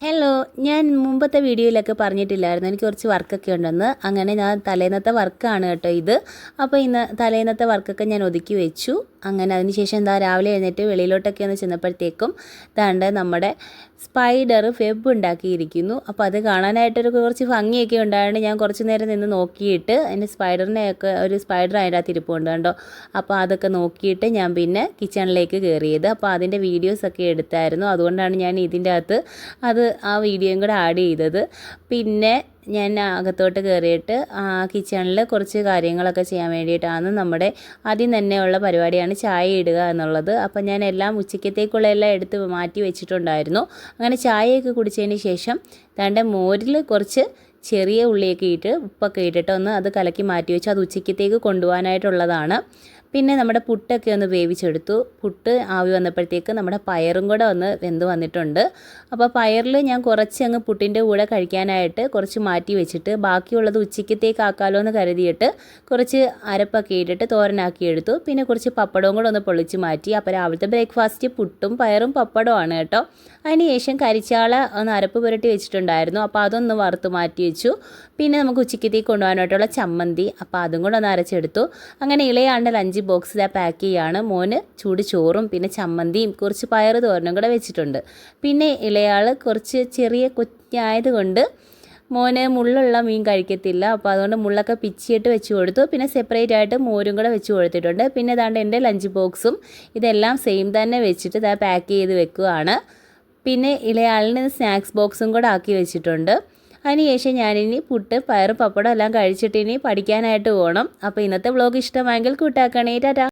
Hello, ഞാൻ മുമ്പത്തെ വീഡിയോയിലൊക്കെ പറഞ്ഞിട്ടില്ലായിരുന്നു എനിക്ക് കുറച്ച് വർക്കൊക്കെ ഉണ്ടെന്ന്. അങ്ങനെ ഞാൻ തലേന്നത്തെ വർക്കാണ് കേട്ടോ ഇത്. അപ്പോൾ ഇന്ന് തലേന്നത്തെ വർക്കൊക്കെ ഞാൻ ഒതുക്കി വെച്ചു. അങ്ങനെ അതിനുശേഷം രാവിലെ എഴുന്നേറ്റ് വെളിയിലോട്ടൊക്കെ ഒന്ന് ചെന്നപ്പോഴത്തേക്കും നമ്മുടെ സ്പൈഡർ വെബ് ഉണ്ടാക്കിയിരിക്കുന്നു. അപ്പോൾ അത് കാണാനായിട്ടൊരു കുറച്ച് ഭംഗിയൊക്കെ ഉണ്ടായതുകൊണ്ട് ഞാൻ കുറച്ച് നേരം നിന്ന് നോക്കിയിട്ട് അതിൻ്റെ സ്പൈഡറിനെയൊക്കെ ഒരു സ്പൈഡർ അതിൻ്റെ അകത്ത് ഇരിപ്പുണ്ട് കണ്ടോ. അപ്പോൾ അതൊക്കെ നോക്കിയിട്ട് ഞാൻ പിന്നെ കിച്ചണിലേക്ക് കയറിയത്. അപ്പോൾ അതിൻ്റെ വീഡിയോസൊക്കെ എടുത്തായിരുന്നു. അതുകൊണ്ടാണ് ഞാൻ ഇതിൻ്റെ അകത്ത് ആ വീഡിയോയും കൂടെ ആഡ് ചെയ്തത്. പിന്നെ ഞാൻ അകത്തോട്ട് കയറിയിട്ട് കിച്ചണിൽ കുറച്ച് കാര്യങ്ങളൊക്കെ ചെയ്യാൻ വേണ്ടിയിട്ടാണ്. നമ്മുടെ ആദ്യം തന്നെയുള്ള പരിപാടിയാണ് ചായ ഇടുക എന്നുള്ളത്. അപ്പം ഞാൻ എല്ലാം ഉച്ചക്കത്തേക്കുള്ള എല്ലാം എടുത്ത് മാറ്റി വെച്ചിട്ടുണ്ടായിരുന്നു. അങ്ങനെ ചായയൊക്കെ കുടിച്ചതിന് ശേഷം മോരിൽ കുറച്ച് ചെറിയ ഉള്ളിയൊക്കെ ഇട്ട് ഉപ്പൊക്കെ ഇട്ടിട്ട് അത് കലക്കി മാറ്റി വെച്ചു. അത് ഉച്ചക്കത്തേക്ക് കൊണ്ടുപോകാനായിട്ടുള്ളതാണ്. പിന്നെ നമ്മുടെ പുട്ടൊക്കെ ഒന്ന് വേവിച്ചെടുത്തു. പുട്ട് ആവി വന്നപ്പോഴത്തേക്ക് നമ്മുടെ പയറും കൂടെ വെന്ത് വന്നിട്ടുണ്ട്. അപ്പോൾ പയറിൽ ഞാൻ കുറച്ച് പുട്ടിൻ്റെ കൂടെ കഴിക്കാനായിട്ട് കുറച്ച് മാറ്റി വെച്ചിട്ട് ബാക്കിയുള്ളത് ഉച്ചക്കത്തേക്ക് ആക്കാമല്ലോ എന്ന് കരുതിയിട്ട് കുറച്ച് അരപ്പൊക്കെ ഇട്ടിട്ട് തോരനാക്കി എടുത്തു. പിന്നെ കുറച്ച് പപ്പടവും കൂടെ പൊളിച്ച് മാറ്റി. അപ്പോൾ രാവിലത്തെ ബ്രേക്ക്ഫാസ്റ്റ് പുട്ടും പയറും പപ്പടമാണ് കേട്ടോ. അതിന് ശേഷം കരിച്ചാള അരപ്പ് പുരട്ടി വെച്ചിട്ടുണ്ടായിരുന്നു. അപ്പോൾ അതൊന്ന് വറുത്ത് മാറ്റി വെച്ചു. പിന്നെ നമുക്ക് ഉച്ചക്കത്തേക്ക് കൊണ്ടുപോകാനായിട്ടുള്ള ചമ്മന്തി, അപ്പോൾ അതും കൂടെ അരച്ചെടുത്തു. അങ്ങനെ ഇളയാണ്ട് ലഞ്ച് ബോക്സ് പാക്ക് ചെയ്യുകയാണ്. മോന് ചൂട് ചോറും പിന്നെ ചമ്മന്തിയും കുറച്ച് പയറ് തോരനും കൂടെ വെച്ചിട്ടുണ്ട്. പിന്നെ ഇളയാൾ കുറച്ച് ചെറിയ കുഞ്ഞായതുകൊണ്ട് മോന് മുള്ളുള്ള മീൻ കഴിക്കത്തില്ല. അപ്പോൾ അതുകൊണ്ട് മുള്ളൊക്കെ പിച്ചിയിട്ട് വെച്ച് കൊടുത്തു. പിന്നെ സെപ്പറേറ്റ് ആയിട്ട് മോരും കൂടെ വെച്ച് കൊടുത്തിട്ടുണ്ട്. പിന്നെ എൻ്റെ ലഞ്ച് ബോക്സും ഇതെല്ലാം സെയിം തന്നെ വെച്ചിട്ട് പാക്ക് ചെയ്ത് വെക്കുകയാണ്. പിന്നെ ഇളയാളിന് സ്നാക്സ് ബോക്സും കൂടെ ആക്കി വെച്ചിട്ടുണ്ട്. അതിനുശേഷം ഞാനിനി പുട്ട് പയറും പപ്പടം എല്ലാം കഴിച്ചിട്ട് ഇനി പഠിക്കാനായിട്ട് പോകണം. അപ്പോൾ ഇന്നത്തെ വ്ലോഗ് ഇഷ്ടമായെങ്കിൽ കൂട്ടാക്കണേ. ടാറ്റാ.